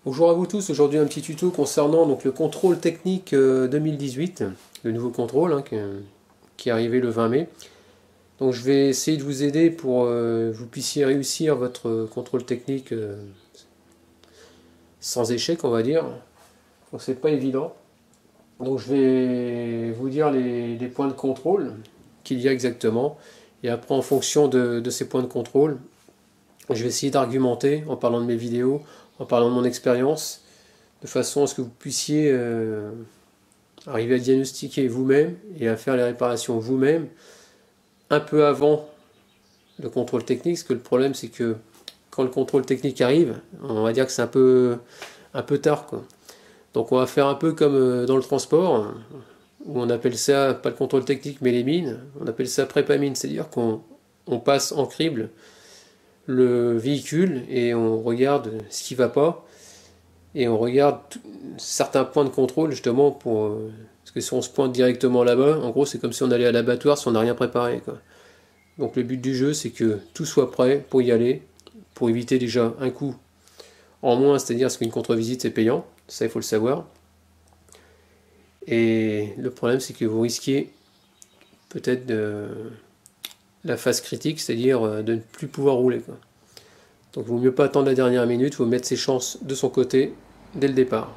Bonjour à vous tous, aujourd'hui un petit tuto concernant donc, le contrôle technique 2018, le nouveau contrôle qui est arrivé le 20 mai. Donc je vais essayer de vous aider pour que vous puissiez réussir votre contrôle technique sans échec, on va dire. Donc c'est pas évident. Donc je vais vous dire les points de contrôle qu'il y a exactement. Et après en fonction de ces points de contrôle, je vais essayer d'argumenter en parlant de mes vidéos, en parlant de mon expérience, de façon à ce que vous puissiez arriver à diagnostiquer vous-même et à faire les réparations vous-même un peu avant le contrôle technique, parce que le problème c'est que quand le contrôle technique arrive, on va dire que c'est un peu tard, quoi. Donc on va faire un peu comme dans le transport, où on appelle ça, pas le contrôle technique mais les mines, on appelle ça prépamine, c'est-à-dire qu'on passe en crible le véhicule et on regarde ce qui ne va pas et on regarde certains points de contrôle justement parce que si on se pointe directement là-bas, en gros c'est comme si on allait à l'abattoir si on n'a rien préparé, quoi. Donc le but du jeu c'est que tout soit prêt pour y aller, pour éviter déjà un coût en moins, c'est-à-dire qu'une contre-visite c'est payant, ça il faut le savoir. Et le problème c'est que vous risquez peut-être la phase critique, c'est-à-dire de ne plus pouvoir rouler, quoi. Donc il vaut mieux pas attendre la dernière minute, il faut mettre ses chances de son côté dès le départ.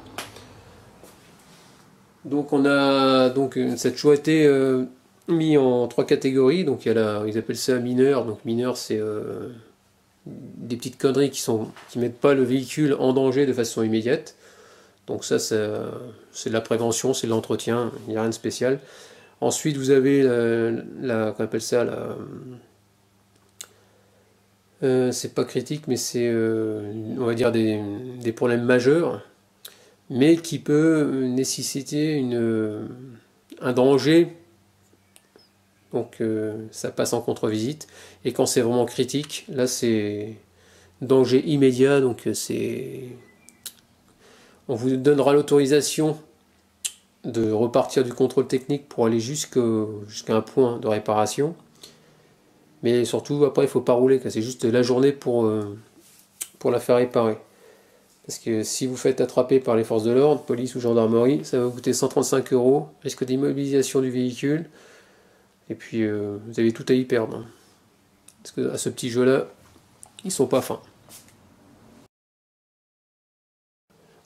Donc on a cette choix été mis en 3 catégories. Donc il y a ils appellent ça mineur. Donc mineur c'est des petites conneries qui mettent pas le véhicule en danger de façon immédiate. Donc ça c'est de la prévention, c'est de l'entretien, il n'y a rien de spécial. Ensuite vous avez qu'on appelle ça c'est pas critique, mais c'est on va dire des problèmes majeurs, mais qui peut nécessiter un danger. Donc ça passe en contre-visite. Et quand c'est vraiment critique, là c'est danger immédiat. Donc on vous donnera l'autorisation de repartir du contrôle technique pour aller jusqu'à un point de réparation. Mais surtout, après, il ne faut pas rouler, c'est juste la journée pour la faire réparer. Parce que si vous faites attraper par les forces de l'ordre, police ou gendarmerie, ça va vous coûter 135 €, risque d'immobilisation du véhicule, et puis vous avez tout à y perdre. Parce que à ce petit jeu-là, ils sont pas fins.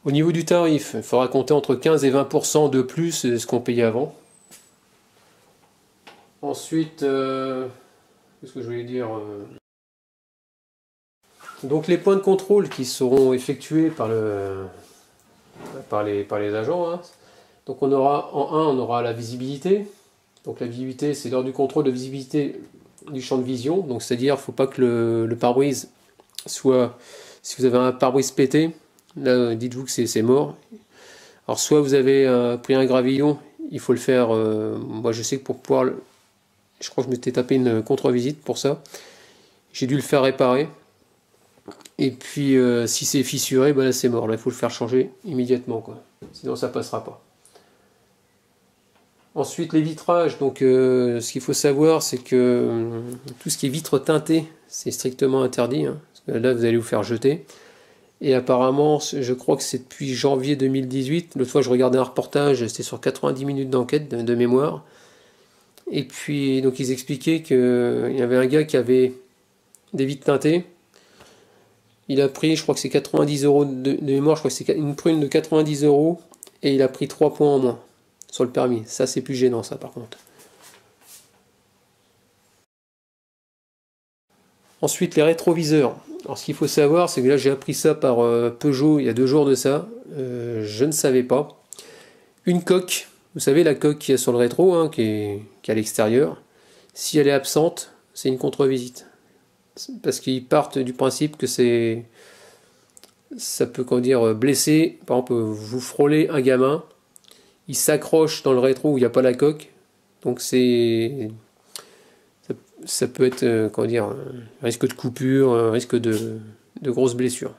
Au niveau du tarif, il faudra compter entre 15 et 20% de plus de ce qu'on payait avant. Ensuite, qu'est-ce que je voulais dire Donc les points de contrôle qui seront effectués par les agents, hein. Donc on aura en 1, on aura la visibilité. Donc la visibilité, c'est lors du contrôle de visibilité du champ de vision. Donc c'est-à-dire, il ne faut pas que le pare-brise soit... Si vous avez un pare-brise pété, là dites-vous que c'est mort. Alors soit vous avez pris un gravillon, il faut le faire... moi je sais que pour pouvoir... Je crois que je m'étais tapé une contre-visite pour ça. J'ai dû le faire réparer. Et puis si c'est fissuré, bah là c'est mort. Là il faut le faire changer immédiatement, quoi. Sinon ça passera pas. Ensuite les vitrages. Donc ce qu'il faut savoir, c'est que tout ce qui est vitre teintée, c'est strictement interdit, hein, parce que là vous allez vous faire jeter. Et apparemment, je crois que c'est depuis janvier 2018. L'autre fois je regardais un reportage, c'était sur 90 minutes d'enquête de mémoire. Et puis donc ils expliquaient qu'il y avait un gars qui avait des vitres teintées. Il a pris, je crois que c'est 90 € de mémoire, je crois que c'est une prune de 90 € et il a pris 3 points en moins sur le permis. Ça c'est plus gênant, ça, par contre. Ensuite les rétroviseurs. Alors ce qu'il faut savoir, c'est que là j'ai appris ça par Peugeot il y a 2 jours de ça. Je ne savais pas. Une coque, vous savez la coque qu'il y a sur le rétro, hein, qui est à l'extérieur, si elle est absente, c'est une contre-visite. Parce qu'ils partent du principe que ça peut, comment dire, blesser. Par exemple, vous frôlez un gamin, il s'accroche dans le rétro où il n'y a pas la coque, donc ça peut être, comment dire, un risque de coupure, un risque de grosses blessures.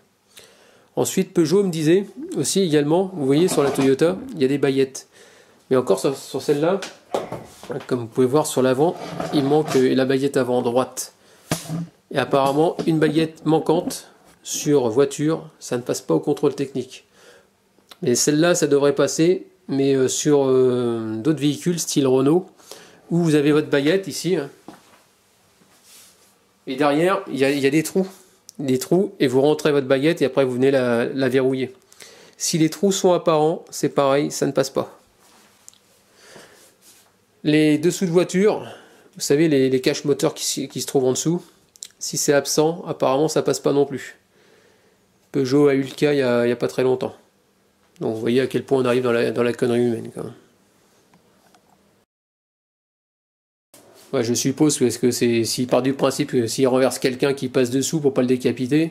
Ensuite, Peugeot me disait aussi également, vous voyez sur la Toyota, il y a des baillettes. Mais encore sur celle-là, comme vous pouvez voir sur l'avant, il manque la baillette avant droite. Et apparemment, une baguette manquante sur voiture, ça ne passe pas au contrôle technique. Mais celle-là, ça devrait passer, mais sur d'autres véhicules, style Renault, où vous avez votre baguette ici, hein. Et derrière, il y a des trous, et vous rentrez votre baguette et après vous venez la verrouiller. Si les trous sont apparents, c'est pareil, ça ne passe pas. Les dessous de voiture, vous savez, les caches moteurs qui se trouvent en dessous, si c'est absent, apparemment ça passe pas non plus. Peugeot a eu le cas il y a pas très longtemps. Donc vous voyez à quel point on arrive dans la connerie humaine quand même. Ouais, je suppose, parce que s'il part du principe que s'il renverse quelqu'un qui passe dessous pour pas le décapiter,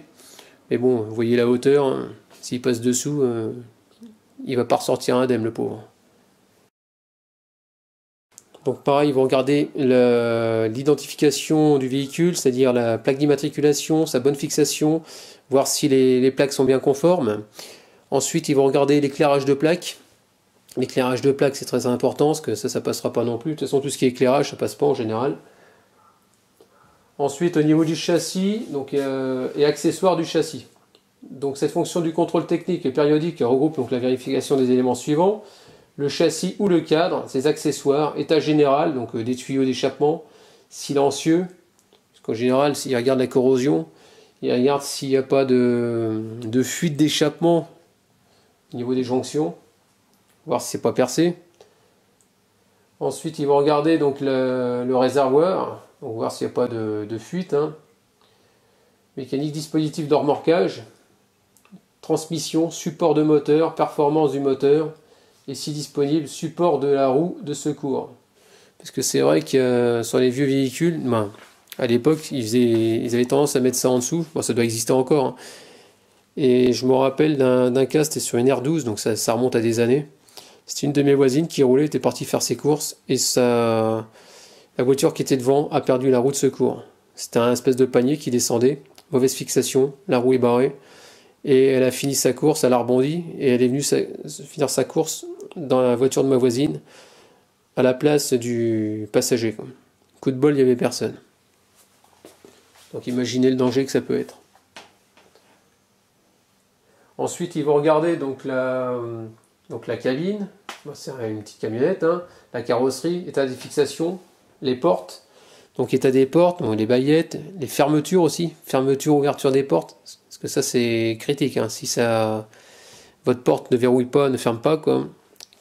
mais bon, vous voyez la hauteur, hein, s'il passe dessous, il va pas ressortir indemne le pauvre. Donc pareil, vous regardez l'identification du véhicule, c'est-à-dire la plaque d'immatriculation, sa bonne fixation, voir si les plaques sont bien conformes. Ensuite, ils vont regarder l'éclairage de plaque. L'éclairage de plaque, c'est très important, parce que ça passera pas non plus. De toute façon, tout ce qui est éclairage, ça passe pas en général. Ensuite, au niveau du châssis, donc, et accessoires du châssis. Donc cette fonction du contrôle technique et périodique regroupe donc la vérification des éléments suivants: le châssis ou le cadre, ses accessoires, état général, donc des tuyaux d'échappement, silencieux, parce qu'en général, s'il regarde la corrosion, il regarde s'il n'y a pas de fuite d'échappement au niveau des jonctions, voir si c'est pas percé. Ensuite, ils vont regarder donc le réservoir, donc voir s'il n'y a pas de fuite, hein. Mécanique, dispositif de remorquage, transmission, support de moteur, performance du moteur, et si disponible, support de la roue de secours. Parce que c'est vrai que sur les vieux véhicules, à l'époque, ils avaient tendance à mettre ça en dessous. Bon, ça doit exister encore, hein. Et je me rappelle d'un cas, c'était sur une R12, donc ça remonte à des années. C'était une de mes voisines qui roulait, était partie faire ses courses, et la voiture qui était devant a perdu la roue de secours. C'était un espèce de panier qui descendait, mauvaise fixation, la roue est barrée, et elle a fini sa course, elle a rebondi, et elle est venue finir sa course dans la voiture de ma voisine, à la place du passager, quoi. Coup de bol, il n'y avait personne. Donc imaginez le danger que ça peut être. Ensuite, ils vont regarder donc la cabine, c'est une petite camionnette, hein, la carrosserie, état de fixation, les portes, donc état des portes, donc les baillettes, les fermetures aussi, fermeture, ouverture des portes, parce que ça c'est critique, hein. Si votre porte ne verrouille pas, ne ferme pas, quoi,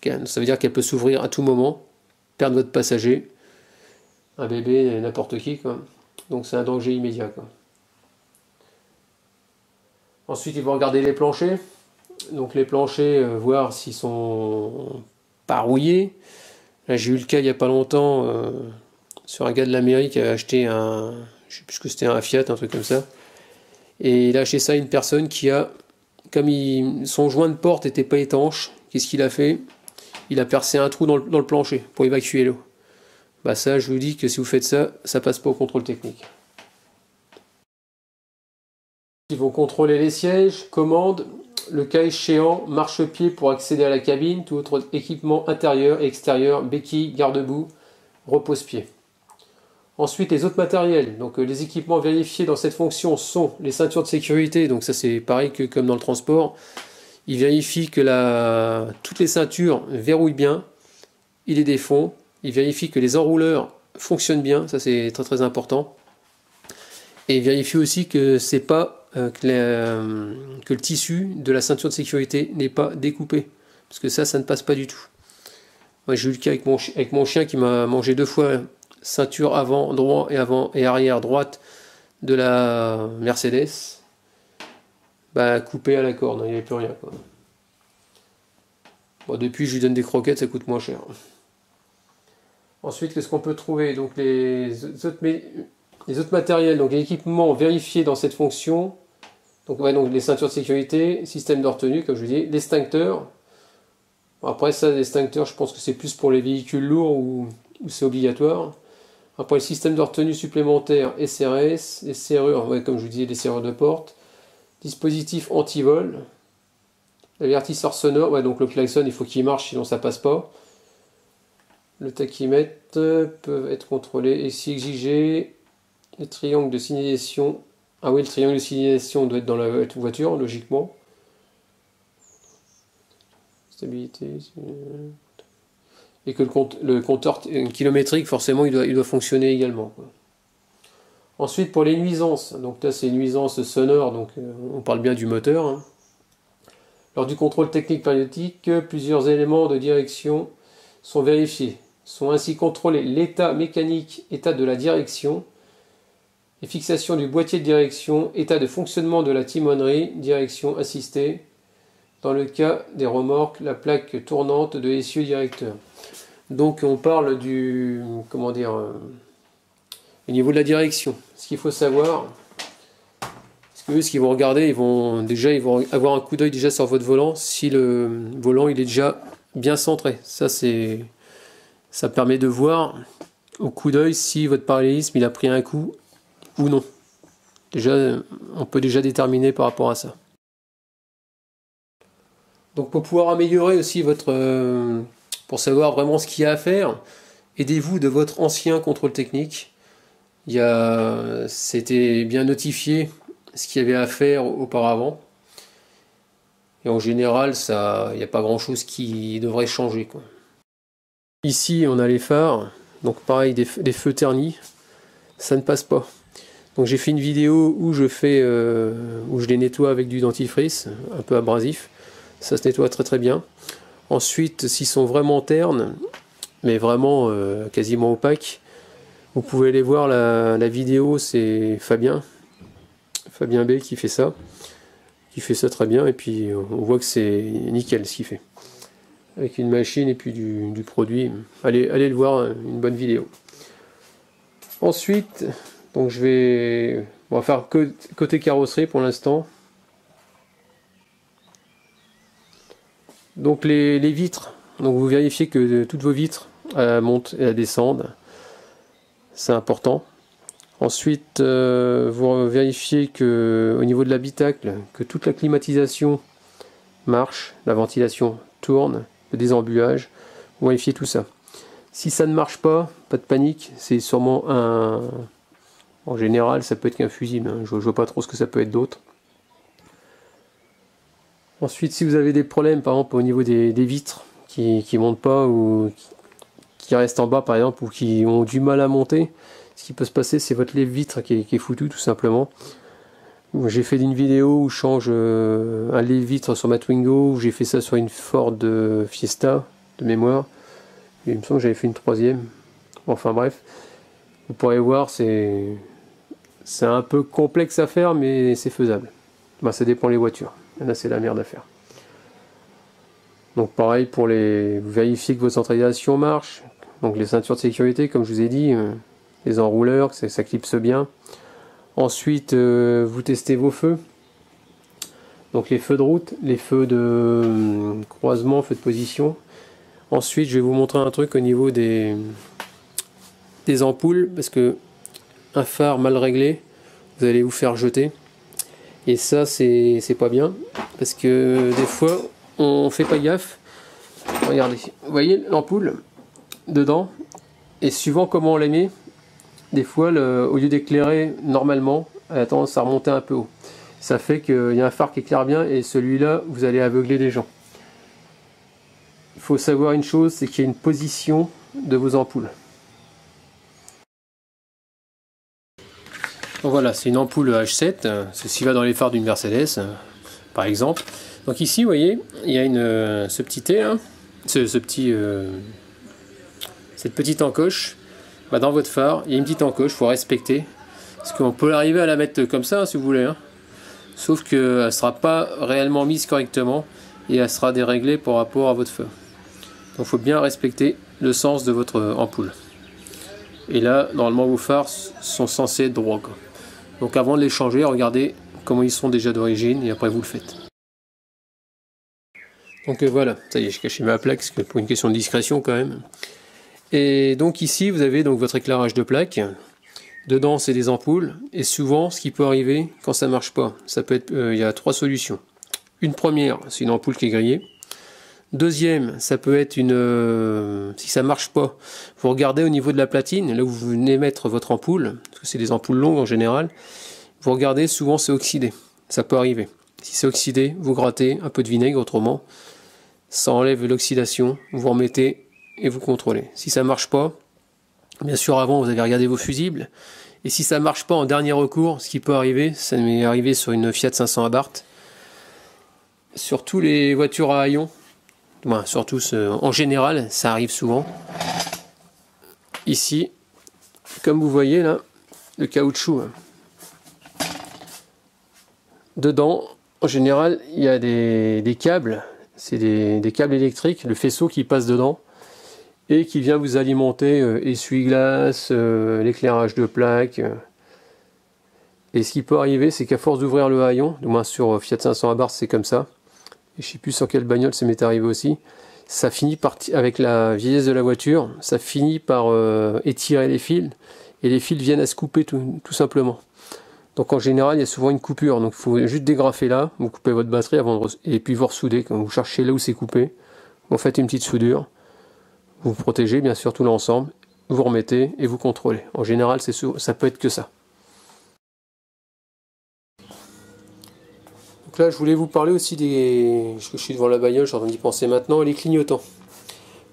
ça veut dire qu'elle peut s'ouvrir à tout moment, perdre votre passager, un bébé, n'importe qui, quoi. Donc c'est un danger immédiat, quoi. Ensuite, ils vont regarder les planchers. Donc les planchers, voir s'ils sont pas rouillés. Là, j'ai eu le cas il n'y a pas longtemps sur un gars de l'Amérique qui avait acheté je sais plus ce que c'était, un Fiat, un truc comme ça. Et il a acheté ça à une personne qui a, comme son joint de porte n'était pas étanche, qu'est-ce qu'il a fait? Il a percé un trou dans le plancher pour évacuer l'eau. Bah ça, je vous dis que si vous faites ça, ça passe pas au contrôle technique. Ils vont contrôler les sièges, commandes, le cas échéant, marchepied pour accéder à la cabine, tout autre équipement intérieur et extérieur, béquilles, garde-boue, repose-pied. Ensuite, les autres matériels. Donc les équipements vérifiés dans cette fonction sont les ceintures de sécurité. Donc ça c'est pareil que comme dans le transport. Il vérifie que toutes les ceintures verrouillent bien. Il les défont. Il vérifie que les enrouleurs fonctionnent bien. Ça c'est très très important. Et il vérifie aussi que c'est pas que le tissu de la ceinture de sécurité n'est pas découpé, parce que ça ne passe pas du tout. Moi j'ai eu le cas avec mon chien qui m'a mangé 2 fois ceinture avant droit et arrière droite de la Mercedes, coupé à la corde, il n'y avait plus rien, quoi. Bon, depuis je lui donne des croquettes, ça coûte moins cher. Ensuite, qu'est-ce qu'on peut trouver? Donc les autres matériels, donc l'équipement vérifié dans cette fonction, donc les ceintures de sécurité, système de retenue, comme je vous dis, l'extincteur. Bon, après ça, l'extincteur, je pense que c'est plus pour les véhicules lourds où c'est obligatoire. Après le système de retenue supplémentaire, SRS, les serrures, comme je vous disais, les serrures de porte, dispositif anti-vol, l'avertisseur sonore, donc le klaxon, il faut qu'il marche, sinon ça passe pas. Le tachymètre peuvent être contrôlés et si exigé. Les triangles de signalisation Ah oui, le triangle de signalisation doit être dans la voiture, logiquement. Stabilité. Et que le compteur kilométrique, forcément, il doit fonctionner également, quoi. Ensuite, pour les nuisances, donc là c'est une nuisance sonore, donc on parle bien du moteur, hein. Lors du contrôle technique périodique, plusieurs éléments de direction sont vérifiés. Sont ainsi contrôlés l'état mécanique, état de la direction, les fixations du boîtier de direction, état de fonctionnement de la timonerie, direction assistée. Dans le cas des remorques, la plaque tournante de l'essieu directeur. Donc on parle du, comment dire, au niveau de la direction. Ce qu'il faut savoir, parce que eux, ce qu'ils vont regarder, ils vont avoir un coup d'œil déjà sur votre volant, si le volant il est déjà bien centré. Ça permet de voir au coup d'œil si votre parallélisme il a pris un coup ou non. Déjà, on peut déjà déterminer par rapport à ça. Donc pour pouvoir améliorer aussi pour savoir vraiment ce qu'il y a à faire, aidez-vous de votre ancien contrôle technique. C'était bien notifié ce qu'il y avait à faire auparavant. Et en général, il n'y a pas grand chose qui devrait changer, quoi. Ici, on a les phares. Donc pareil, des feux ternis. Ça ne passe pas. Donc j'ai fait une vidéo où je les nettoie avec du dentifrice, un peu abrasif. Ça se nettoie très très bien. Ensuite, s'ils sont vraiment ternes, mais vraiment quasiment opaques, vous pouvez aller voir la vidéo, c'est Fabien B qui fait ça très bien, et puis on voit que c'est nickel ce qu'il fait. Avec une machine et puis du produit. Allez le voir, une bonne vidéo. Ensuite, donc on va faire côté carrosserie pour l'instant. Donc les vitres, donc vous vérifiez que toutes vos vitres montent et descendent, c'est important. Ensuite, vous vérifiez que au niveau de l'habitacle, que toute la climatisation marche, la ventilation tourne, le désembuyage, vous vérifiez tout ça. Si ça ne marche pas de panique, c'est sûrement en général, ça peut être qu'un fusible, hein. Je vois pas trop ce que ça peut être d'autre. Ensuite, si vous avez des problèmes, par exemple, au niveau des vitres qui montent pas ou qui restent en bas, par exemple, ou qui ont du mal à monter, ce qui peut se passer, c'est votre lève-vitre qui est foutu, tout simplement. J'ai fait une vidéo où je change un lève-vitre sur ma Twingo, où j'ai fait ça sur une Ford Fiesta, de mémoire. Et il me semble que j'avais fait une troisième. Enfin bref, vous pourrez voir, c'est un peu complexe à faire, mais c'est faisable. Ben, ça dépend les voitures. Là, c'est la merde à faire. Donc pareil, vous vérifiez que votre centralisation marche. Donc les ceintures de sécurité, comme je vous ai dit, les enrouleurs, que ça clipse bien. Ensuite, vous testez vos feux. Donc les feux de route, les feux de croisement, feux de position. Ensuite, je vais vous montrer un truc au niveau des ampoules, parce que un phare mal réglé, vous allez vous faire jeter. Et ça, c'est pas bien, parce que des fois, on fait pas gaffe. Regardez, vous voyez l'ampoule dedans, et suivant comment on la met, des fois, au lieu d'éclairer normalement, elle a tendance à remonter un peu haut. Ça fait qu'il y a un phare qui éclaire bien, et celui-là, vous allez aveugler les gens. Il faut savoir une chose, c'est qu'il y a une position de vos ampoules. Donc voilà, c'est une ampoule H7, ceci va dans les phares d'une Mercedes, par exemple. Donc ici, vous voyez, il y a ce petit T, hein, cette petite encoche. Bah, dans votre phare, il y a une petite encoche, il faut respecter. Parce qu'on peut arriver à la mettre comme ça, hein, si vous voulez. Hein. Sauf qu'elle ne sera pas réellement mise correctement et elle sera déréglée par rapport à votre feu. Donc il faut bien respecter le sens de votre ampoule. Et là, normalement, vos phares sont censés être droits, quoi. Donc avant de les changer, regardez comment ils sont déjà d'origine et après vous le faites. Donc voilà, ça y est, j'ai caché ma plaque pour une question de discrétion quand même. Et donc ici, vous avez donc votre éclairage de plaque. Dedans, c'est des ampoules. Et souvent, ce qui peut arriver quand ça marche pas, ça peut être, il y a 3 solutions. Une première, c'est une ampoule qui est grillée. Deuxième, ça peut être si ça marche pas, vous regardez au niveau de la platine, là où vous venez mettre votre ampoule, parce que c'est des ampoules longues en général, vous regardez, souvent c'est oxydé. Ça peut arriver. Si c'est oxydé, vous grattez un peu de vinaigre autrement. Ça enlève l'oxydation, vous remettez et vous contrôlez. Si ça marche pas, bien sûr avant vous avez regardé vos fusibles. Et si ça marche pas en dernier recours, ce qui peut arriver, ça m'est arrivé sur une Fiat 500 Abarth, sur tous les voitures à haillons, surtout en général, ça arrive souvent. Ici, comme vous voyez là, le caoutchouc. Dedans, en général, il y a des câbles, c'est des câbles électriques, le faisceau qui passe dedans et qui vient vous alimenter essuie-glace, l'éclairage de plaque. Et ce qui peut arriver, c'est qu'à force d'ouvrir le haillon, du moins sur Fiat 500 Abarth, c'est comme ça. Et je sais plus sur quelle bagnole ça m'est arrivé aussi. Ça finit par, avec la vieillesse de la voiture, ça finit par étirer les fils et les fils viennent à se couper tout simplement. Donc en général, il y a souvent une coupure. Donc il faut juste dégrafer là, vous coupez votre batterie avant et puis vous ressoudez. Quand vous cherchez là où c'est coupé, vous faites une petite soudure, vous protégez bien sûr tout l'ensemble, vous remettez et vous contrôlez. En général, ça peut être que ça. Donc là, je voulais vous parler aussi je suis devant la bagnole, je suis en train d'y penser maintenant, les clignotants.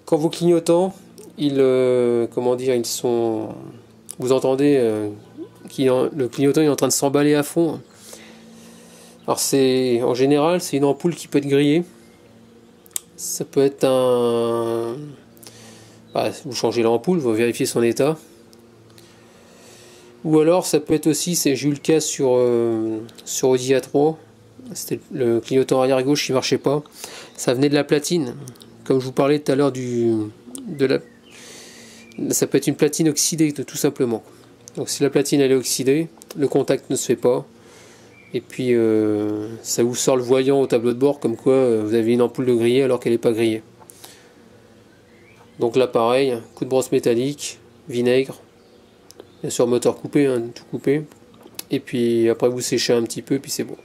Quand vos clignotants, vous entendez le clignotant est en train de s'emballer à fond. Alors en général, c'est une ampoule qui peut être grillée. Ça peut être vous changez l'ampoule, vous vérifiez son état. Ou alors ça peut être aussi, j'ai eu le cas sur Audi A3. C'était le clignotant arrière gauche qui marchait pas. Ça venait de la platine. Comme je vous parlais tout à l'heure ça peut être une platine oxydée tout simplement. Donc si la platine elle est oxydée, le contact ne se fait pas. Et puis ça vous sort le voyant au tableau de bord comme quoi vous avez une ampoule de grillée alors qu'elle n'est pas grillée. Donc là pareil, coup de brosse métallique, vinaigre, bien sûr moteur coupé, tout coupé. Et puis après vous séchez un petit peu, puis c'est bon.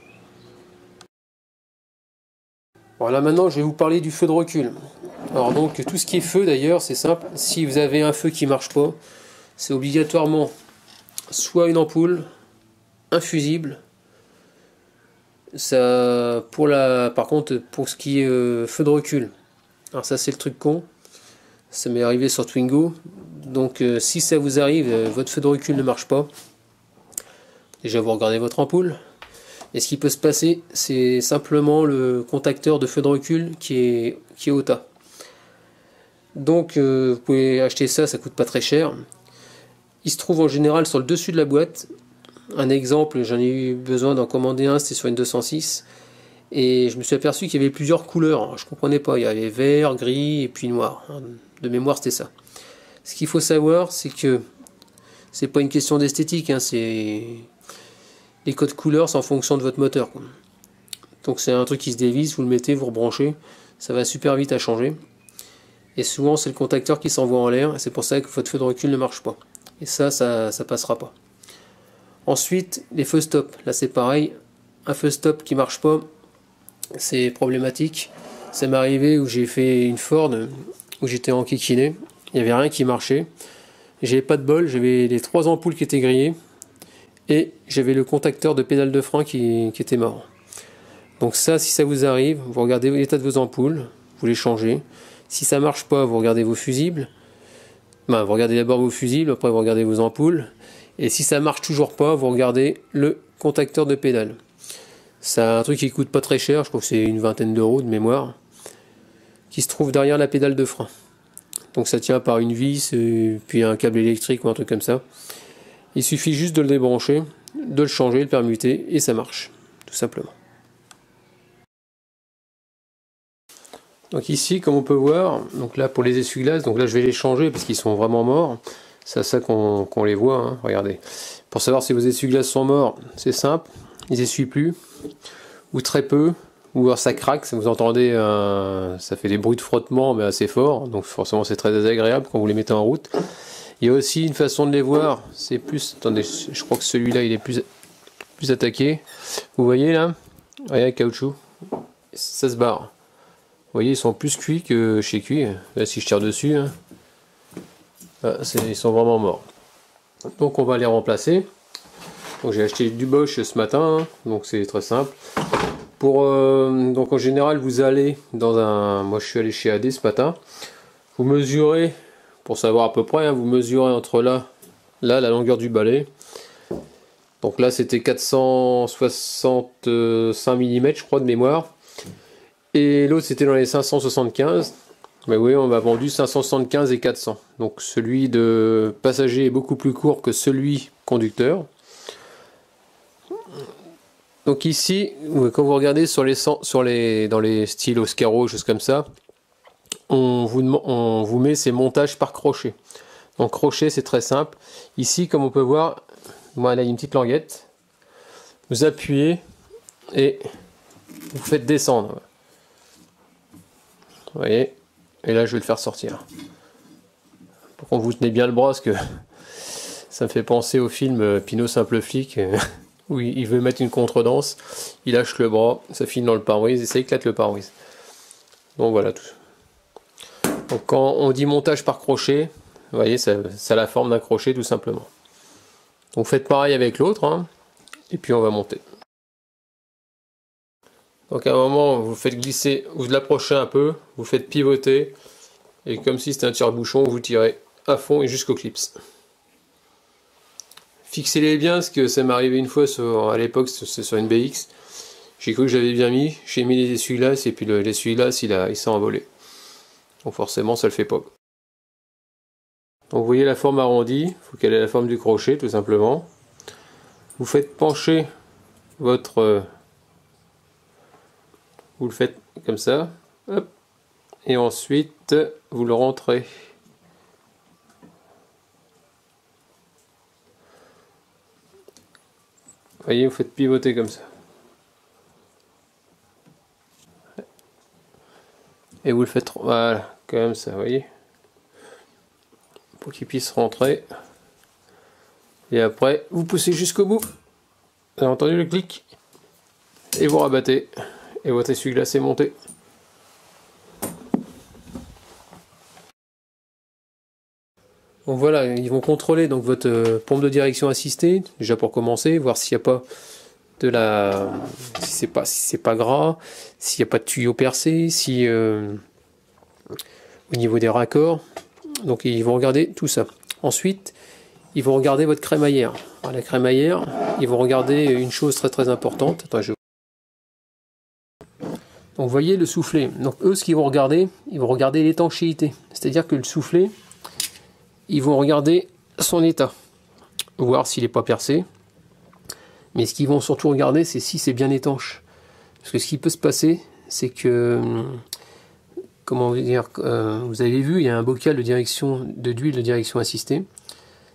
Voilà, maintenant je vais vous parler du feu de recul. Alors donc tout ce qui est feu d'ailleurs, c'est simple. Si vous avez un feu qui marche pas, c'est obligatoirement soit une ampoule, un fusible. Ça, par contre, pour ce qui est feu de recul, alors ça c'est le truc con. Ça m'est arrivé sur Twingo. Donc si ça vous arrive, votre feu de recul ne marche pas. Déjà vous regardez votre ampoule. Et ce qui peut se passer, c'est simplement le contacteur de feu de recul qui est au tas. Donc vous pouvez acheter ça coûte pas très cher. Il se trouve en général sur le dessus de la boîte. Un exemple, j'en ai eu besoin d'en commander un, c'était sur une 206. Et je me suis aperçu qu'il y avait plusieurs couleurs. Alors, je comprenais pas, il y avait vert, gris et puis noir. De mémoire, c'était ça. Ce qu'il faut savoir, c'est que c'est pas une question d'esthétique, c'est les codes couleurs, c'est en fonction de votre moteur. Donc c'est un truc qui se dévisse, vous le mettez, vous rebranchez, ça va super vite à changer. Et souvent c'est le contacteur qui s'envoie en l'air, et c'est pour ça que votre feu de recul ne marche pas. Et ça passera pas. Ensuite, les feux stop. Là c'est pareil, un feu stop qui marche pas, c'est problématique. Ça m'est arrivé où j'ai fait une Ford, où j'étais en kikiné, il n'y avait rien qui marchait. J'avais pas de bol, j'avais les 3 ampoules qui étaient grillées, et j'avais le contacteur de pédale de frein qui était mort. Donc ça, si ça vous arrive, vous regardez l'état de vos ampoules, vous les changez. Si ça marche pas, vous regardez vos fusibles. Vous regardez d'abord vos fusibles, après vous regardez vos ampoules. Et si ça marche toujours pas, vous regardez le contacteur de pédale. C'est un truc qui coûte pas très cher, je crois que c'est une vingtaine d'euros de mémoire, qui se trouve derrière la pédale de frein. Donc ça tient par une vis, puis un câble électrique ou un truc comme ça. Il suffit juste de le débrancher, de le changer, de le permuter, et ça marche, tout simplement. Donc ici, comme on peut voir, donc là pour les essuie-glaces, donc là je vais les changer parce qu'ils sont vraiment morts. C'est à ça qu'on les voit, regardez. Pour savoir si vos essuie-glaces sont morts, c'est simple, ils essuient plus, ou très peu, ou alors ça craque, vous entendez, ça fait des bruits de frottement mais assez forts, donc forcément c'est très désagréable quand vous les mettez en route. Il y a aussi une façon de les voir, c'est plus, attendez, je crois que celui-là il est plus attaqué. Vous voyez là, regardez le caoutchouc, ça se barre. Vous voyez, ils sont plus cuits que chez cuit. Là, si je tire dessus, ils sont vraiment morts. Donc, on va les remplacer. Donc j'ai acheté du Bosch ce matin, hein, donc c'est très simple. Donc en général vous allez dans un... Moi je suis allé chez AD ce matin. Vous mesurez, pour savoir à peu près, hein, vous mesurez entre là la longueur du balai. Donc là c'était 465 mm je crois de mémoire. Et l'autre c'était dans les 575. Mais oui, on m'a vendu 575 et 400. Donc celui de passager est beaucoup plus court que celui conducteur. Donc ici, quand vous regardez dans les styles Oscaro, choses comme ça, on vous met ces montages par crochet. Donc crochet, c'est très simple. Ici, comme on peut voir, moi là il y a une petite languette. Vous appuyez et vous faites descendre. Vous voyez? Et là, je vais le faire sortir. Pour qu'on vous tenez bien le bras, parce que ça me fait penser au film Pinot Simple Flic, où il veut mettre une contredanse, il lâche le bras, ça file dans le pare-brise et ça éclate le pare-brise. Donc voilà tout. Donc quand on dit montage par crochet, vous voyez, ça a la forme d'un crochet tout simplement. Donc faites pareil avec l'autre, hein, et puis on va monter. Donc à un moment, vous faites glisser, vous l'approchez un peu, vous faites pivoter, et comme si c'était un tire-bouchon, vous tirez à fond et jusqu'au clips. Fixez-les bien, parce que ça m'est arrivé une fois, à l'époque, c'est sur une BX. J'ai cru que j'avais bien mis, j'ai mis les essuie-glaces, et puis l'essuie-glace, il s'est envolé. Donc forcément, ça le fait pas. Donc vous voyez la forme arrondie, il faut qu'elle ait la forme du crochet, tout simplement. Vous faites pencher votre... Vous le faites comme ça, hop, et ensuite vous le rentrez. Vous voyez, vous faites pivoter comme ça. Et vous le faites, voilà, comme ça, vous voyez. Pour qu'il puisse rentrer. Et après, vous poussez jusqu'au bout. Vous avez entendu le clic? Et vous rabattez. Et votre essuie-glace est monté. Donc voilà, ils vont contrôler donc votre pompe de direction assistée, déjà pour commencer, voir s'il n'y a pas de la... si c'est pas gras, s'il n'y a pas de tuyau percé, si au niveau des raccords. Donc ils vont regarder tout ça. Ensuite, ils vont regarder votre crémaillère. Alors, la crémaillère, ils vont regarder une chose très très importante. Attends, donc vous voyez le soufflet. Donc eux, ce qu'ils vont regarder, ils vont regarder l'étanchéité. C'est-à-dire que le soufflet, ils vont regarder son état, voir s'il n'est pas percé. Mais ce qu'ils vont surtout regarder, c'est si c'est bien étanche. Parce que ce qui peut se passer, c'est que, comment dire, vous avez vu, il y a un bocal d'huile de direction assistée.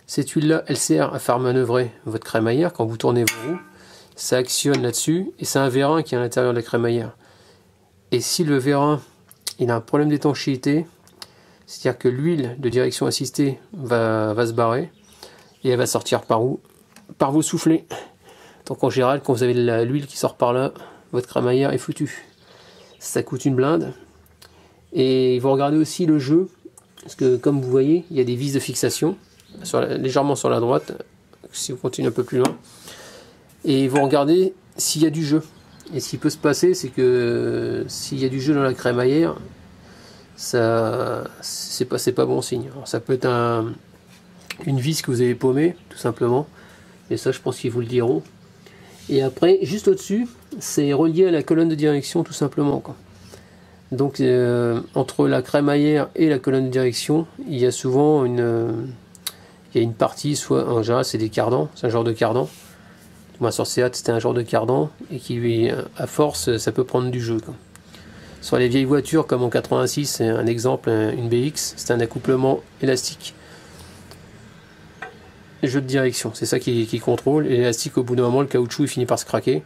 Cette huile-là, elle sert à faire manœuvrer votre crémaillère. Quand vous tournez vos roues, ça actionne là-dessus, et c'est un vérin qui est à l'intérieur de la crémaillère. Et si le vérin il a un problème d'étanchéité, c'est-à-dire que l'huile de direction assistée va se barrer et elle va sortir par où? Par vos soufflets. Donc en général, quand vous avez l'huile qui sort par là, votre crémaillère est foutue. Ça coûte une blinde. Et vous regardez aussi le jeu, parce que comme vous voyez, il y a des vis de fixation légèrement sur la droite, si vous continuez un peu plus loin. Et vous regardez s'il y a du jeu. Et ce qui peut se passer, c'est que s'il y a du jeu dans la crémaillère, ça c'est pas bon signe. Alors, ça peut être une vis que vous avez paumée, tout simplement. Et ça, je pense qu'ils vous le diront. Et après, juste au-dessus, c'est relié à la colonne de direction, tout simplement, quoi. Donc, entre la crémaillère et la colonne de direction, il y a souvent une partie, soit en général, c'est des cardans, c'est un genre de cardan. Moi sur Seat c'était un genre de cardan et qui à force ça peut prendre du jeu, quoi. Sur les vieilles voitures comme en 86, c'est un exemple, une BX, c'est un accouplement élastique. Les jeux de direction, c'est ça qui contrôle. Et l'élastique, au bout d'un moment, le caoutchouc il finit par se craquer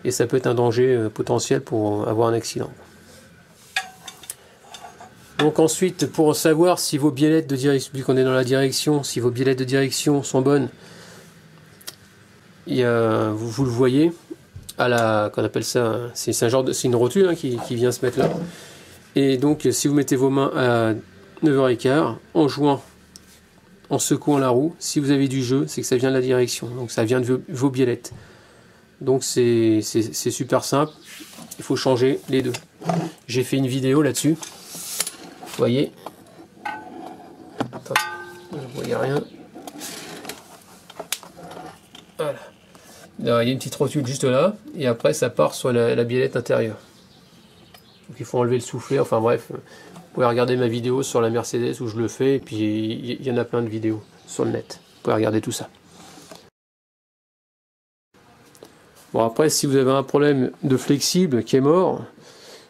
et ça peut être un danger potentiel pour avoir un accident. Donc ensuite, pour savoir si vos biellettes de direction, vu qu'on est dans la direction, si vos biellettes de direction sont bonnes, vous le voyez à la, qu'on appelle ça, c'est une rotule, hein, qui vient se mettre là. Et donc si vous mettez vos mains à 9h15 en jouant en secouant la roue. Si vous avez du jeu, c'est que ça vient de la direction, donc ça vient de vos biellettes. Donc c'est super simple, il faut changer les deux. J'ai fait une vidéo là-dessus, vous voyez. Attends, je ne voyais rien. Voilà. Là, il y a une petite rotule juste là, et après ça part sur la biellette intérieure. Donc il faut enlever le soufflet, enfin bref. Vous pouvez regarder ma vidéo sur la Mercedes où je le fais, et puis il y en a plein de vidéos sur le net. Vous pouvez regarder tout ça. Bon, après, si vous avez un problème de flexible qui est mort,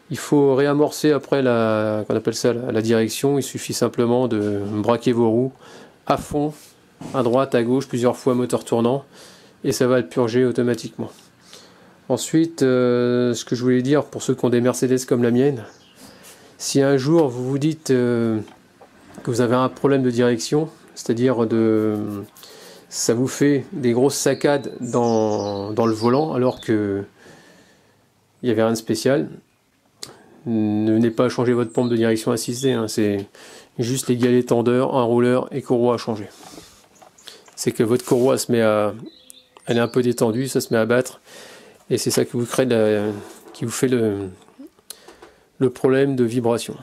il faut réamorcer après qu'on appelle ça la direction. Il suffit simplement de braquer vos roues à fond, à droite, à gauche, plusieurs fois moteur tournant, et ça va être purgé automatiquement. Ensuite, ce que je voulais dire pour ceux qui ont des Mercedes comme la mienne, si un jour vous vous dites que vous avez un problème de direction, c'est-à-dire ça vous fait des grosses saccades dans le volant alors que il n'y avait rien de spécial, ne venez pas changer votre pompe de direction assistée, hein, c'est juste les galets tendeurs, un rouleur et courroie à changer. C'est que votre courroie elle est un peu détendue, ça se met à battre, et c'est ça qui vous crée qui vous fait le problème de vibration.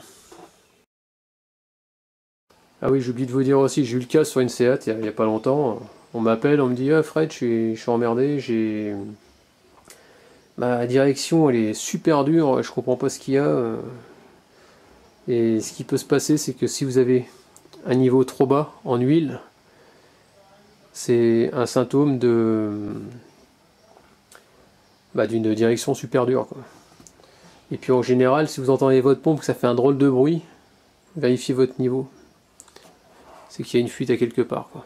Ah oui, j'ai oublié de vous dire aussi, j'ai eu le cas sur une Seat il n'y a pas longtemps. On m'appelle, on me dit « Ah Fred, je suis emmerdé, ma direction elle est super dure, je comprends pas ce qu'il y a. » Et ce qui peut se passer, c'est que si vous avez un niveau trop bas en huile, c'est un symptôme d'une direction super dure, quoi. Et puis en général, si vous entendez votre pompe que ça fait un drôle de bruit, vérifiez votre niveau. C'est qu'il y a une fuite à quelque part, quoi.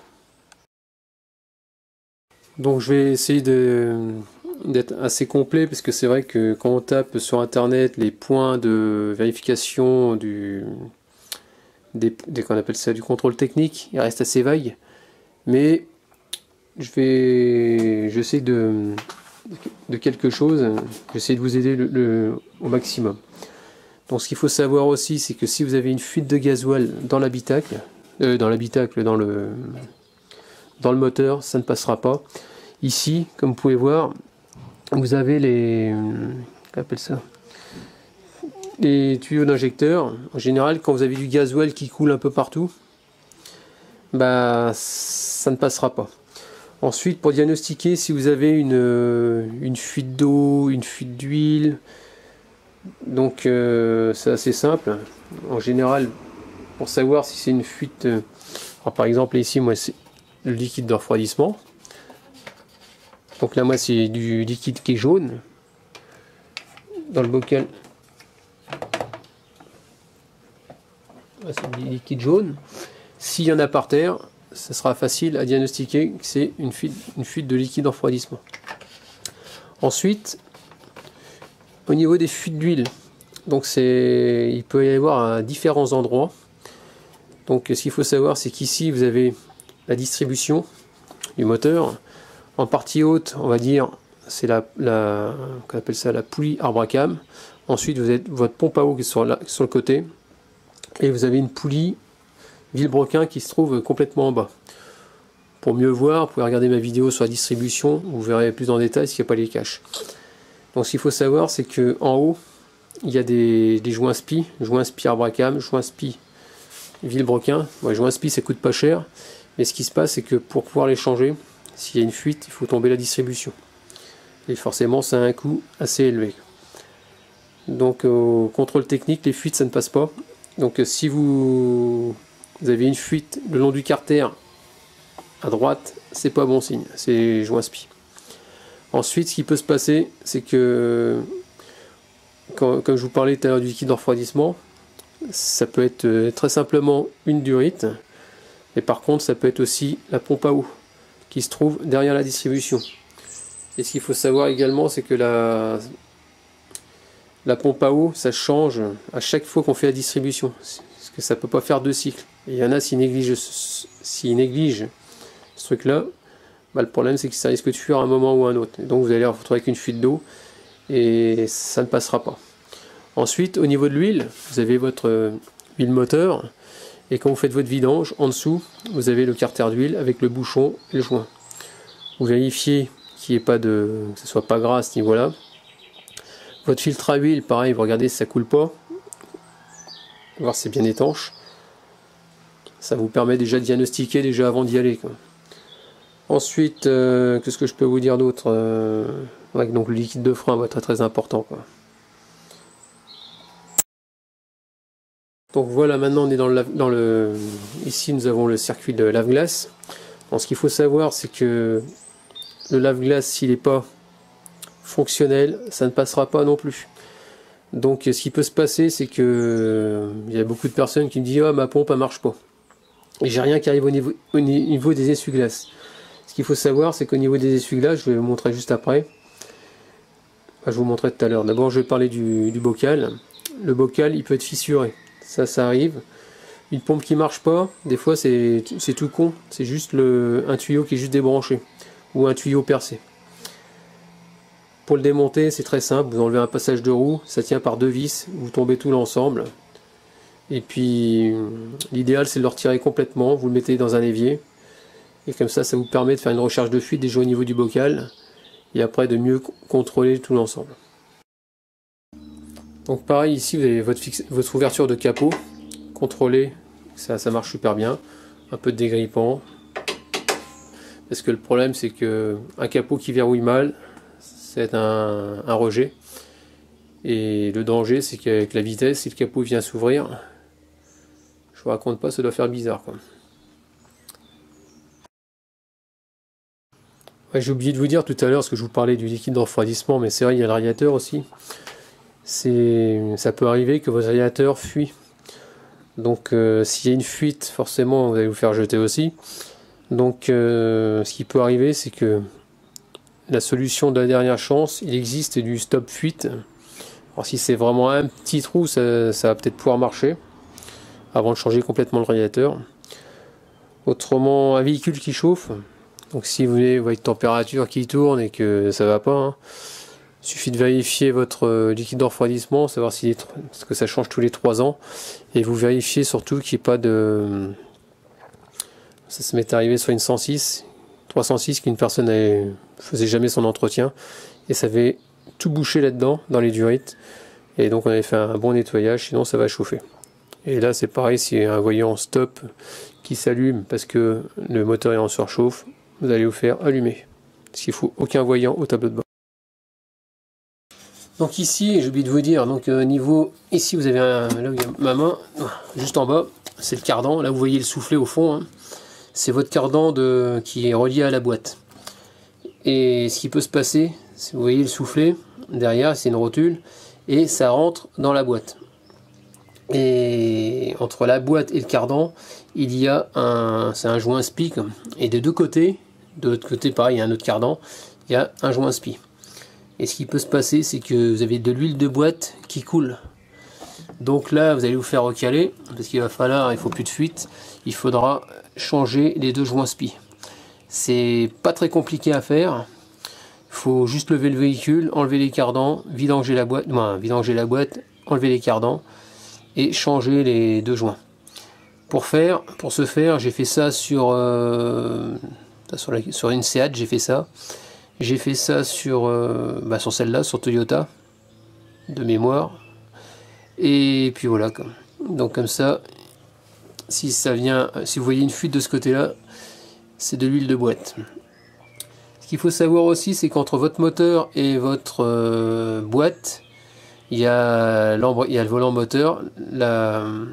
Donc je vais essayer d'être assez complet, parce que c'est vrai que quand on tape sur internet les points de vérification qu'on appelle ça du contrôle technique, il reste assez vague. Mais j'essaie de quelque chose, j'essaie de vous aider au maximum. Donc ce qu'il faut savoir aussi, c'est que si vous avez une fuite de gasoil dans l'habitacle, dans le moteur, ça ne passera pas. Ici, comme vous pouvez voir, vous avez les tuyaux d'injecteur. En général, quand vous avez du gasoil qui coule un peu partout, ça ne passera pas. Ensuite, pour diagnostiquer si vous avez une fuite d'eau, une fuite d'huile, donc c'est assez simple. En général, pour savoir si c'est une fuite, alors par exemple ici, moi c'est le liquide de refroidissement. Donc là, moi c'est du liquide qui est jaune. Dans le bocal, c'est du liquide jaune. S'il y en a par terre, ça sera facile à diagnostiquer que c'est une fuite de liquide en refroidissement. Ensuite, au niveau des fuites d'huile, donc il peut y avoir à différents endroits. Donc ce qu'il faut savoir, c'est qu'ici vous avez la distribution du moteur. En partie haute, on va dire, c'est qu'on appelle ça la poulie arbre-à-cam. Ensuite, vous avez votre pompe à eau qui est sur le côté, et vous avez une poulie vilebrequin qui se trouve complètement en bas. Pour mieux voir, vous pouvez regarder ma vidéo sur la distribution, vous verrez plus en détail s'il n'y a pas les caches. Donc ce qu'il faut savoir, c'est que en haut, il y a des joints spi arbre-à-cam, joints spi vilebrequin. Ouais, joints spi ça coûte pas cher, mais ce qui se passe, c'est que pour pouvoir les changer, s'il y a une fuite, il faut tomber la distribution. Et forcément, ça a un coût assez élevé. Donc au contrôle technique, les fuites, ça ne passe pas. Donc si vous avez une fuite le long du carter à droite, c'est pas bon signe, c'est joint spi. Ensuite, ce qui peut se passer, c'est que, comme je vous parlais tout à l'heure du liquide de refroidissement, ça peut être très simplement une durite, et par contre, ça peut être aussi la pompe à eau qui se trouve derrière la distribution. Et ce qu'il faut savoir également, c'est que la pompe à eau, ça change à chaque fois qu'on fait la distribution, parce que ça peut pas faire deux cycles. Et il y en a s'ils négligent ce truc-là, le problème c'est que ça risque de fuir à un moment ou à un autre. Et donc vous allez vous retrouver avec une fuite d'eau et ça ne passera pas. Ensuite, au niveau de l'huile, vous avez votre huile moteur Et quand vous faites votre vidange, en dessous, vous avez le carter d'huile avec le bouchon et le joint. Vous vérifiez qu'il n'y ait pas de, que ce soit pas gras à ce niveau-là. Votre filtre à huile, pareil, vous regardez si ça coule pas. Voir si c'est bien étanche. Ça vous permet déjà de diagnostiquer déjà avant d'y aller, quoi. Ensuite, qu'est-ce que je peux vous dire d'autre? Ouais, donc le liquide de frein va être très important, quoi. Donc voilà, maintenant on est dans le... Ici nous avons le circuit de lave-glace. Ce qu'il faut savoir, c'est que le lave-glace, s'il n'est pas fonctionnel, ça ne passera pas non plus. Donc ce qui peut se passer, c'est que il y a beaucoup de personnes qui me disent « Ah, ma pompe, elle marche pas ». Et j'ai rien qui arrive au niveau des essuie-glaces. Ce qu'il faut savoir, c'est qu'au niveau des essuie-glaces, je vais vous montrer juste après. Enfin, je vous montrerai tout à l'heure. D'abord, je vais parler du bocal. Le bocal, il peut être fissuré. Ça arrive. Une pompe qui marche pas, des fois c'est tout con. C'est juste un tuyau qui est juste débranché. Ou un tuyau percé. Pour le démonter, c'est très simple. Vous enlevez un passage de roue. Ça tient par 2 vis. Vous tombez tout l'ensemble. Et puis, l'idéal, c'est de le retirer complètement. Vous le mettez dans un évier. Et comme ça vous permet de faire une recherche de fuite déjà au niveau du bocal. Et après, de mieux contrôler tout l'ensemble. Donc pareil, ici, vous avez votre ouverture de capot. Contrôlée. Ça marche super bien. Un peu de dégrippant. Parce que le problème, c'est que un capot qui verrouille mal, c'est un rejet. Et le danger, c'est qu'avec la vitesse, si le capot vient s'ouvrir, je vous raconte pas, ça doit faire bizarre, quoi. Ouais, j'ai oublié de vous dire tout à l'heure, parce que je vous parlais du liquide de refroidissement, mais c'est vrai, il y a le radiateur aussi. Ça peut arriver que votre radiateur fuit. Donc s'il y a une fuite, forcément, vous allez vous faire jeter aussi. Donc ce qui peut arriver, c'est que la solution de la dernière chance, il existe du stop fuite. Alors si c'est vraiment un petit trou, ça va peut-être pouvoir marcher, avant de changer complètement le radiateur. Autrement, un véhicule qui chauffe, donc si vous voyez votre température qui tourne et que ça va pas, hein, il suffit de vérifier votre liquide de refroidissement, savoir parce que ça change tous les 3 ans, et vous vérifiez surtout qu'il n'y ait pas de... Ça m'est arrivé sur une 106, 306, qu'une personne ne faisait jamais son entretien, et ça avait tout bouché là-dedans, dans les durites, et donc on avait fait un bon nettoyage, sinon ça va chauffer. Et là c'est pareil, s'il y a un voyant stop qui s'allume parce que le moteur est en surchauffe, vous allez vous faire allumer. Parce qu'il ne faut aucun voyant au tableau de bord. Donc ici, j'ai oublié de vous dire, donc niveau, ici vous avez là où il y a ma main, juste en bas, c'est le cardan, là vous voyez le soufflet au fond, hein. C'est votre cardan qui est relié à la boîte. Et ce qui peut se passer, c'est vous voyez le soufflet, derrière c'est une rotule, et ça rentre dans la boîte. Et entre la boîte et le cardan, il y a c'est un joint SPI, et de l'autre côté pareil, il y a un autre cardan, il y a un joint SPI. Et ce qui peut se passer, c'est que vous avez de l'huile de boîte qui coule. Donc là, vous allez vous faire recaler, parce qu'il va falloir, il faut plus de fuite, il faudra changer les 2 joints SPI. C'est pas très compliqué à faire. Il faut juste lever le véhicule, enlever les cardans, vidanger la boîte, enlever les cardans et changer les 2 joints. Pour ce faire, j'ai fait ça sur une Seat, j'ai fait ça. J'ai fait ça sur celle-là, sur Toyota, de mémoire. Et puis voilà, quoi. Donc comme ça, si vous voyez une fuite de ce côté-là, c'est de l'huile de boîte. Ce qu'il faut savoir aussi, c'est qu'entre votre moteur et votre boîte, il y a le volant moteur, on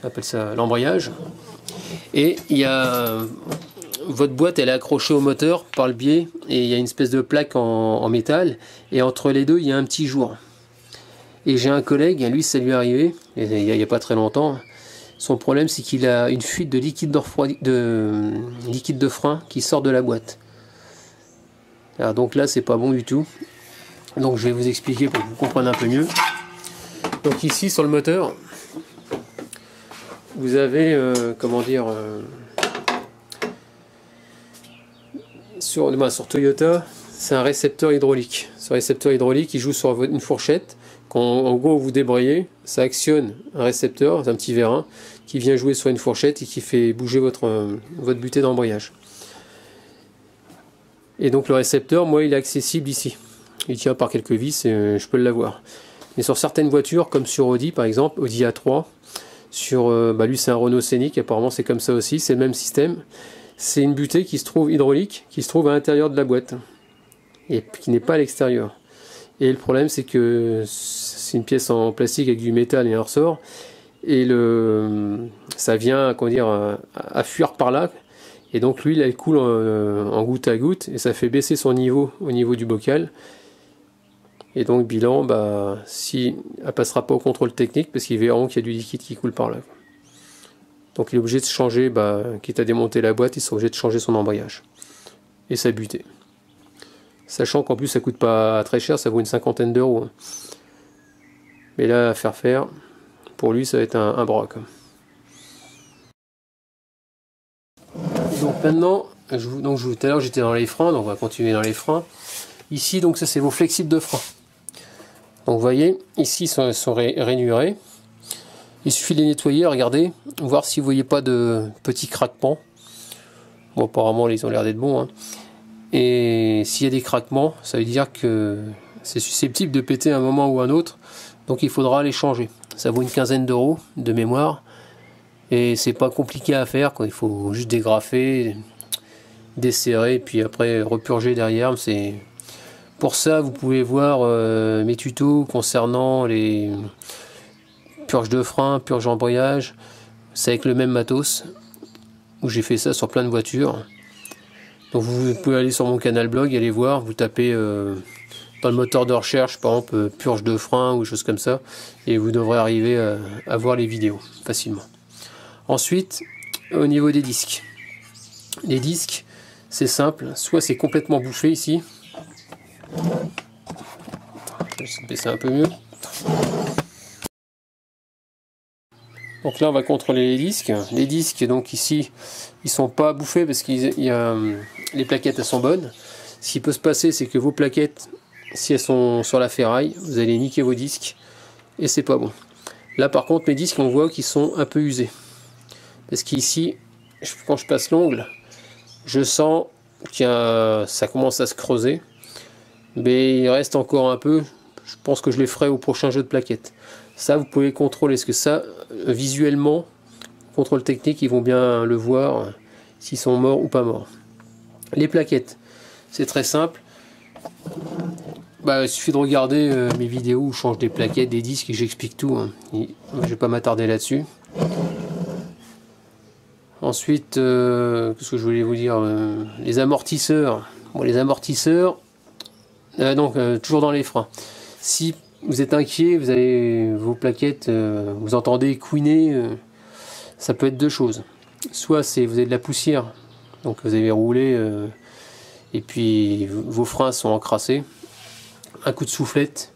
appelle ça l'embrayage, et il y a votre boîte, elle est accrochée au moteur par le biais, et il y a une espèce de plaque en métal, et entre les deux il y a un petit jour. Et j'ai un collègue, lui ça lui est arrivé il n'y a pas très longtemps. Son problème, c'est qu'il a une fuite de liquide de frein qui sort de la boîte. Alors donc là c'est pas bon du tout, donc je vais vous expliquer pour que vous compreniez un peu mieux. Donc ici sur le moteur, vous avez sur Toyota, c'est un récepteur hydraulique. Ce récepteur hydraulique, il joue sur une fourchette. Quand en gros vous débrayez, ça actionne un récepteur, un petit vérin, qui vient jouer sur une fourchette et qui fait bouger votre butée d'embrayage. Et donc le récepteur, moi, il est accessible ici. Il tient par quelques vis et je peux l'avoir. Mais sur certaines voitures, comme sur Audi par exemple, Audi A3, sur, lui c'est un Renault Scénic, apparemment c'est comme ça aussi, c'est le même système. C'est une butée qui se trouve hydraulique, qui se trouve à l'intérieur de la boîte, et qui n'est pas à l'extérieur. Et le problème c'est que c'est une pièce en plastique avec du métal et un ressort, et ça vient, comment dire, à fuir par là, et donc l'huile elle coule en goutte à goutte, et ça fait baisser son niveau au niveau du bocal. Et donc bilan, si elle passera pas au contrôle technique, parce qu'ils verront qu'il y a du liquide qui coule par là. Donc il est obligé de changer, quitte à démonter la boîte, il sera obligé de changer son embrayage et sa butée. Sachant qu'en plus ça coûte pas très cher, ça vaut une cinquantaine d'euros. Mais là à faire, pour lui ça va être un bras. Donc maintenant, tout à l'heure j'étais dans les freins, donc on va continuer dans les freins. Ici donc ça c'est vos flexibles de frein. Donc vous voyez, ici ils sont rainurés. Il suffit de les nettoyer, regardez, voir si vous voyez pas de petits craquements. Bon, apparemment ils ont l'air d'être bons. Et s'il y a des craquements, ça veut dire que c'est susceptible de péter à un moment ou un autre. Donc il faudra les changer. Ça vaut une quinzaine d'euros de mémoire. Et c'est pas compliqué à faire, quoi. Il faut juste dégrafer, desserrer, puis après repurger derrière. Pour ça, vous pouvez voir mes tutos concernant les purges de frein, purges d'embrayage. C'est avec le même matos, où j'ai fait ça sur plein de voitures. Donc vous pouvez aller sur mon canal blog, aller voir, vous tapez dans le moteur de recherche, par exemple, purge de frein ou des choses comme ça, et vous devrez arriver à voir les vidéos facilement. Ensuite, au niveau des disques. Les disques, c'est simple, soit c'est complètement bouffé ici. Je vais baisser un peu mieux. Donc là on va contrôler les disques. Les disques donc ici ils sont pas bouffés parce que les plaquettes elles sont bonnes. Ce qui peut se passer c'est que vos plaquettes, si elles sont sur la ferraille, vous allez niquer vos disques et c'est pas bon. Là par contre mes disques on voit qu'ils sont un peu usés. Parce qu'ici quand je passe l'ongle, je sens que ça commence à se creuser. Mais il reste encore un peu, je pense que je les ferai au prochain jeu de plaquettes. Ça vous pouvez contrôler, parce que ça visuellement, contrôle technique, ils vont bien le voir s'ils sont morts ou pas morts. Les plaquettes, c'est très simple. Il suffit de regarder mes vidéos où je change des plaquettes, des disques et j'explique tout. Je vais pas m'attarder là-dessus. Ensuite, qu'est-ce que je voulais vous dire, les amortisseurs. Bon, les amortisseurs, toujours dans les freins. Si vous êtes inquiet, vous avez vos plaquettes, vous entendez couiner, ça peut être deux choses. Soit vous avez de la poussière, donc vous avez roulé, et puis vos freins sont encrassés. Un coup de soufflette,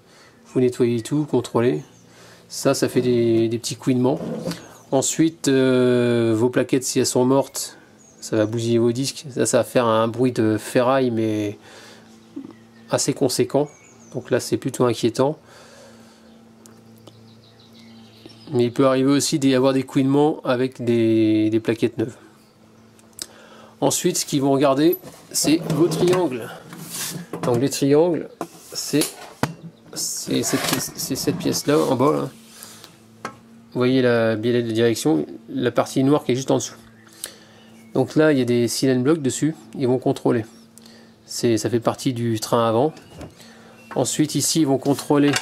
vous nettoyez tout, contrôlez. Ça fait des petits couinements. Ensuite, vos plaquettes, si elles sont mortes, ça va bousiller vos disques. Ça va faire un bruit de ferraille, mais assez conséquent. Donc là, c'est plutôt inquiétant. Mais il peut arriver aussi d'y avoir des couinements avec des plaquettes neuves. Ensuite, ce qu'ils vont regarder, c'est vos triangles. Donc les triangles, c'est cette pièce-là, en bas. Là. Vous voyez la biellette de direction, la partie noire qui est juste en dessous. Donc là, il y a des silent blocks dessus, ils vont contrôler. Ça fait partie du train avant. Ensuite, ici, ils vont contrôler.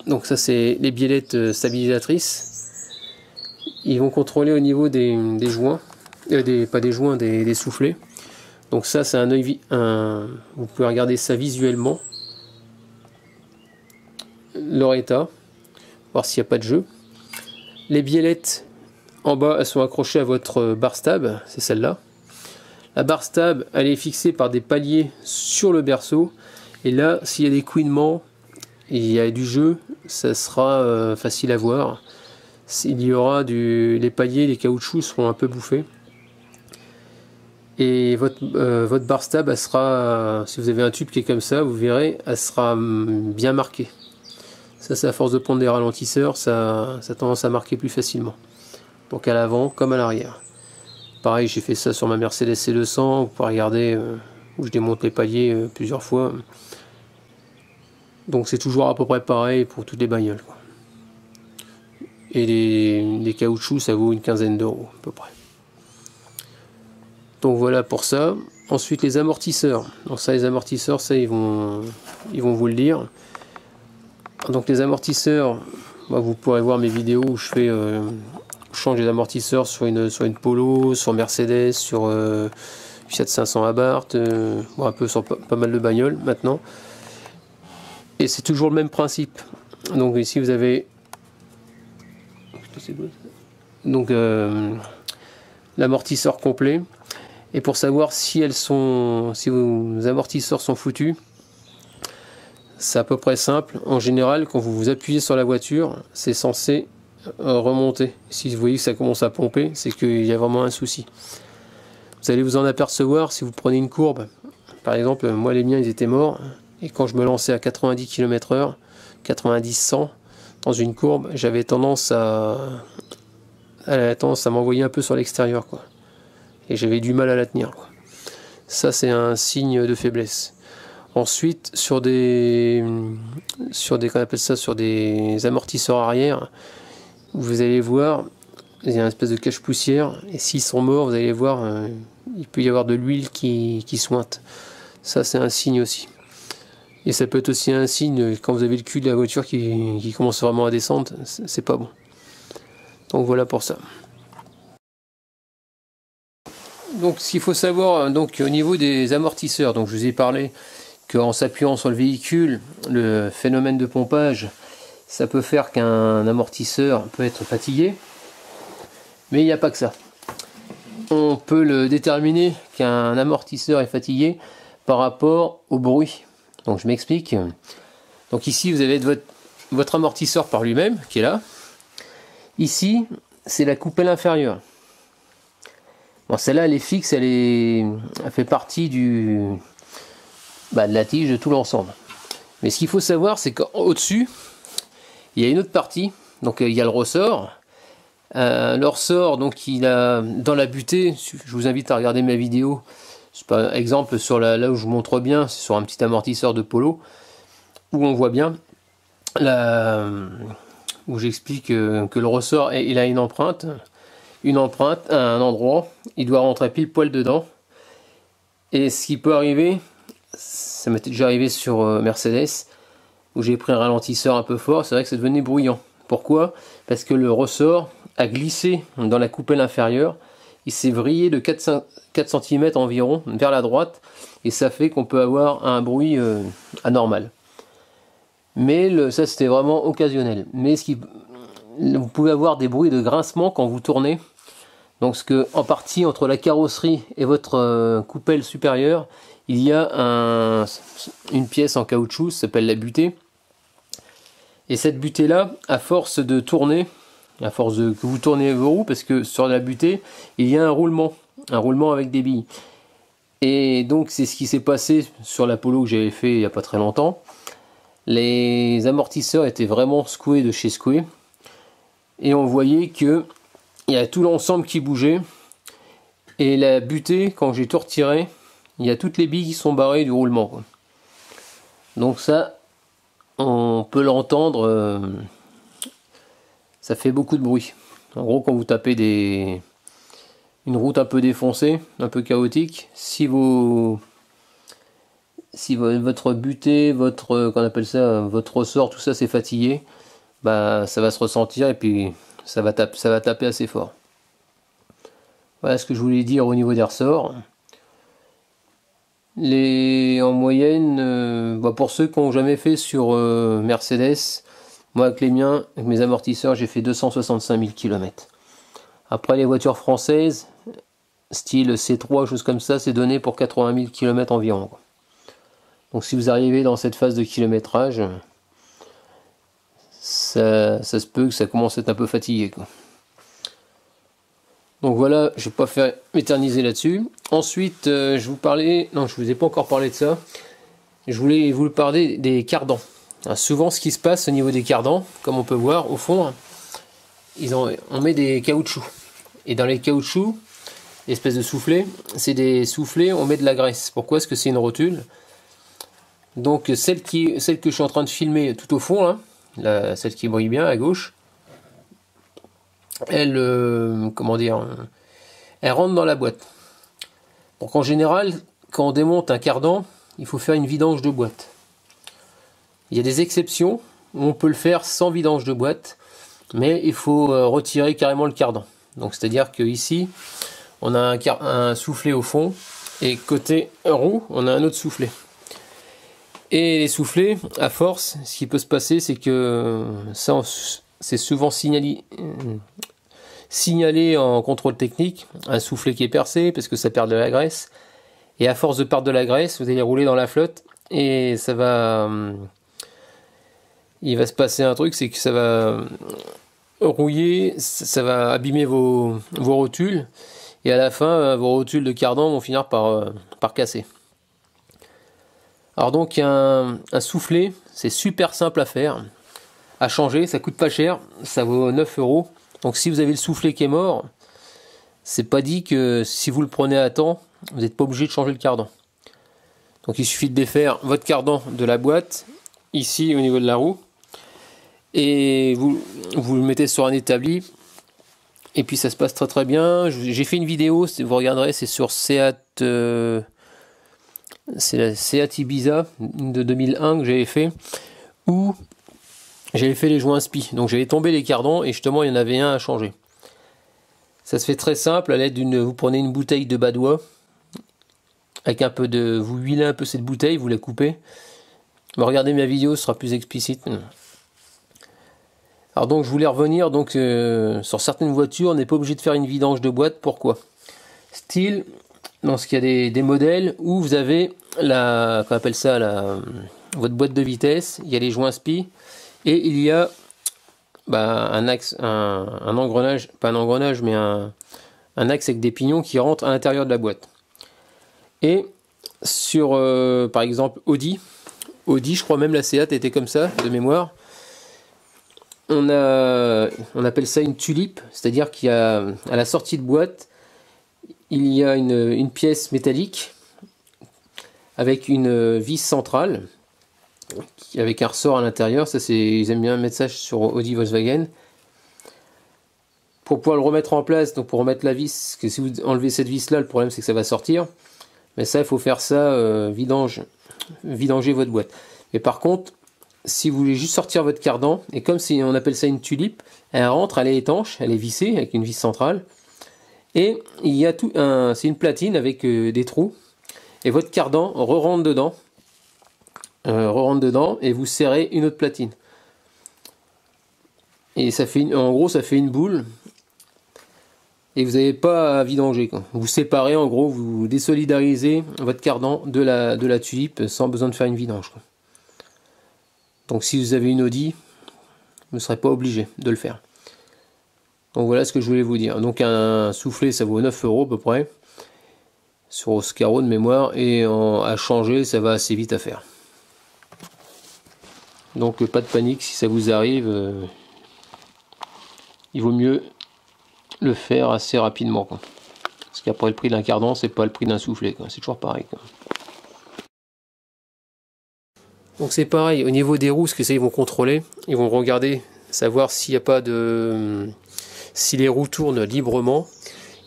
Donc ça, c'est les biellettes stabilisatrices. Ils vont contrôler au niveau des joints, pas des joints, des soufflets. Donc ça, c'est un œil. Vous pouvez regarder ça visuellement. Leur état, voir s'il n'y a pas de jeu. Les biellettes en bas, elles sont accrochées à votre barre stab, c'est celle-là. La barre stab, elle est fixée par des paliers sur le berceau. Et là, s'il y a des couinements, il y a du jeu, ça sera facile à voir. Il y aura les paliers, les caoutchoucs seront un peu bouffés. Et votre barre stable, elle sera, si vous avez un tube qui est comme ça, vous verrez, elle sera bien marquée. Ça, c'est à force de prendre des ralentisseurs, ça a tendance à marquer plus facilement. Donc à l'avant comme à l'arrière. Pareil, j'ai fait ça sur ma Mercedes C200, vous pouvez regarder où je démonte les paliers plusieurs fois. Donc c'est toujours à peu près pareil pour toutes les bagnoles, quoi. Et les caoutchoucs, ça vaut une quinzaine d'euros à peu près. Donc voilà pour ça. Ensuite les amortisseurs. Donc ça, les amortisseurs, ça ils vont vous le dire. Donc les amortisseurs, bah, vous pourrez voir mes vidéos où je fais je change les amortisseurs sur une Polo, sur Mercedes, sur Fiat 500 Abarth, bon, un peu sur pas mal de bagnoles maintenant. Et c'est toujours le même principe. Donc ici vous avez donc l'amortisseur complet. Et pour savoir si vos amortisseurs sont foutus, c'est à peu près simple. En général, quand vous vous appuyez sur la voiture, c'est censé remonter. Si vous voyez que ça commence à pomper, c'est qu'il y a vraiment un souci. Vous allez vous en apercevoir si vous prenez une courbe. Par exemple, moi les miens ils étaient morts, et quand je me lançais à 90 km/h, 90-100 dans une courbe, j'avais tendance à m'envoyer un peu sur l'extérieur, quoi. Et j'avais du mal à la tenir, quoi. Ça c'est un signe de faiblesse. Ensuite sur des qu'on appelle ça, sur des amortisseurs arrière, vous allez voir, il y a une espèce de cache-poussière, et s'ils sont morts, vous allez voir, il peut y avoir de l'huile qui sointe. Ça c'est un signe aussi. Et ça peut être aussi un signe quand vous avez le cul de la voiture qui commence vraiment à descendre, c'est pas bon. Donc voilà pour ça. Donc ce qu'il faut savoir, donc au niveau des amortisseurs, donc je vous ai parlé qu'en s'appuyant sur le véhicule, le phénomène de pompage, ça peut faire qu'un amortisseur peut être fatigué. Mais il n'y a pas que ça. On peut le déterminer qu'un amortisseur est fatigué par rapport au bruit. Donc je m'explique. Donc ici vous avez votre amortisseur par lui-même qui est là. Ici c'est la coupelle inférieure. Bon, celle-là elle est fixe, elle fait partie de la tige de tout l'ensemble. Mais ce qu'il faut savoir, c'est qu'au-dessus il y a une autre partie. Donc il y a le ressort. Le ressort, donc il a dans la butée, je vous invite à regarder ma vidéo. Par exemple sur là où je vous montre bien, c'est sur un petit amortisseur de Polo où on voit bien où j'explique que le ressort il a une empreinte à un endroit, il doit rentrer pile poil dedans. Et ce qui peut arriver, ça m'était déjà arrivé sur Mercedes où j'ai pris un ralentisseur un peu fort, c'est vrai que ça devenait bruyant. Pourquoi? Parce que le ressort a glissé dans la coupelle inférieure, il s'est vrillé de 4 cm environ vers la droite, et ça fait qu'on peut avoir un bruit anormal. Mais ça c'était vraiment occasionnel. Mais vous pouvez avoir des bruits de grincement quand vous tournez. Donc en partie entre la carrosserie et votre coupelle supérieure, il y a une pièce en caoutchouc, ça s'appelle la butée. Et cette butée là, à force de tourner, que vous tournez vos roues, parce que sur la butée il y a un roulement avec des billes. Et donc c'est ce qui s'est passé sur la Polo que j'avais fait il n'y a pas très longtemps. Les amortisseurs étaient vraiment secoués de chez secoués, et on voyait que il y a tout l'ensemble qui bougeait, et la butée, quand j'ai tout retiré, il y a toutes les billes qui sont barrées du roulement, quoi. Donc ça, on peut l'entendre, ça fait beaucoup de bruit. En gros, quand vous tapez une route un peu défoncée, un peu chaotique, si votre butée, qu'on appelle ça, votre ressort, tout ça c'est fatigué, bah ça va se ressentir, et puis ça va taper assez fort. Voilà ce que je voulais dire au niveau des ressorts. En moyenne, pour ceux qui n'ont jamais fait sur Mercedes, moi avec les miens, avec mes amortisseurs, j'ai fait 265 000 km. Après les voitures françaises, style C3, choses comme ça, c'est donné pour 80 000 km environ. Donc si vous arrivez dans cette phase de kilométrage, ça se peut que ça commence à être un peu fatigué, quoi. Donc voilà, je ne vais pas faire m'éterniser là-dessus. Ensuite, je vous ai pas encore parlé de ça. Je voulais vous parler des cardans. Alors, souvent, ce qui se passe au niveau des cardans, comme on peut voir au fond, on met des caoutchoucs. Et dans les caoutchoucs, espèce de soufflet, c'est des soufflets, on met de la graisse. Pourquoi? Parce que c'est une rotule. Donc celle que je suis en train de filmer tout au fond, là, celle qui brille bien à gauche, elle, comment dire, elle rentre dans la boîte. Donc en général, quand on démonte un cardan, il faut faire une vidange de boîte. Il y a des exceptions où on peut le faire sans vidange de boîte, mais il faut retirer carrément le cardan. Donc c'est-à-dire que ici, on a un soufflet au fond, et côté roue, on a un autre soufflet. Et les soufflets, à force, ce qui peut se passer, c'est que ça, c'est souvent signalé en contrôle technique, un soufflet qui est percé parce que ça perd de la graisse. Et à force de perdre de la graisse, vous allez rouler dans la flotte et ça va, il va se passer un truc, c'est que ça va rouiller, ça va abîmer vos rotules et à la fin, vos rotules de cardan vont finir par casser. Alors donc un soufflet, c'est super simple à faire, à changer, ça coûte pas cher, ça vaut 9 €. Donc si vous avez le soufflet qui est mort, c'est pas dit que si vous le prenez à temps, vous n'êtes pas obligé de changer le cardan. Donc il suffit de défaire votre cardan de la boîte, ici au niveau de la roue, et vous le mettez sur un établi, et puis ça se passe très très bien. J'ai fait une vidéo, vous regarderez, c'est sur Seat, c'est la Seat Ibiza de 2001 que j'avais fait, où j'avais fait les joints spi. Donc j'avais tombé les cardans et justement il y en avait un à changer. Ça se fait très simple à l'aide vous prenez une bouteille de badois avec vous huilez un peu cette bouteille, vous la coupez. Mais regardez ma vidéo, ce sera plus explicite. Alors donc je voulais revenir sur certaines voitures, on n'est pas obligé de faire une vidange de boîte. Pourquoi? Style, dans ce qu'il y a des modèles où vous avez qu'on appelle ça votre boîte de vitesse, il y a les joints spi et il y a un axe, un engrenage, pas un engrenage mais un axe avec des pignons qui rentrent à l'intérieur de la boîte. Et sur par exemple Audi, je crois même la Seat était comme ça de mémoire. On appelle ça une tulipe, c'est-à-dire qu'il y a à la sortie de boîte, il y a une pièce métallique avec une vis centrale avec un ressort à l'intérieur. Ça, ils aiment bien mettre ça sur Audi, Volkswagen. Pour pouvoir le remettre en place, donc pour remettre la vis, que si vous enlevez cette vis là, le problème c'est que ça va sortir. Mais ça, il faut faire ça, vidanger votre boîte. Mais par contre, si vous voulez juste sortir votre cardan, et comme on appelle ça une tulipe, elle rentre, elle est étanche, elle est vissée avec une vis centrale. Et il y a c'est une platine avec des trous. Et votre cardan re-rentre dedans. Et vous serrez une autre platine. Et ça fait en gros, ça fait une boule. Et vous n'avez pas à vidanger, quoi. Vous séparez, en gros, vous désolidarisez votre cardan de la tulipe sans besoin de faire une vidange, quoi. Donc si vous avez une Audi, vous ne serez pas obligé de le faire. Donc voilà ce que je voulais vous dire. Donc un soufflet, ça vaut 9 € à peu près, sur Oscaro de mémoire, et à changer, ça va assez vite à faire. Donc pas de panique, si ça vous arrive, il vaut mieux le faire assez rapidement, quoi. Parce qu'après le prix d'un cardan, c'est pas le prix d'un soufflet, quoi. C'est toujours pareil, quoi. Donc c'est pareil, au niveau des roues, ce que ça, ils vont contrôler, ils vont regarder, savoir s'il n'y a pas si les roues tournent librement.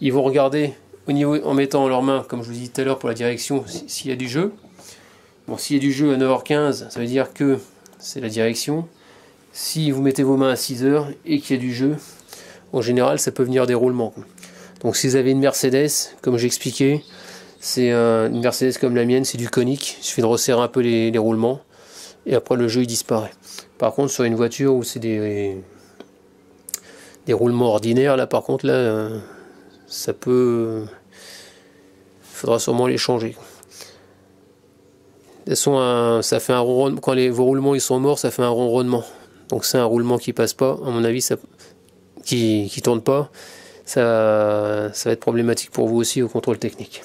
Ils vont regarder au niveau, en mettant leurs mains, comme je vous disais tout à l'heure pour la direction, s'il y a du jeu. Bon, s'il y a du jeu à 9h15, ça veut dire que c'est la direction. Si vous mettez vos mains à 6h et qu'il y a du jeu, en général, ça peut venir des roulements. Donc si vous avez une Mercedes, comme j'expliquais, c'est une Mercedes comme la mienne, c'est du conique. Il suffit de resserrer un peu les roulements. Et après le jeu il disparaît. Par contre sur une voiture où c'est des roulements ordinaires, là par contre là ça peut, il faudra sûrement les changer. De toute façon, ça fait un ronronnement. Quand vos roulements ils sont morts, ça fait un ronronnement. Donc c'est un roulement qui passe pas, à mon avis, qui tourne pas, ça va être problématique pour vous aussi au contrôle technique.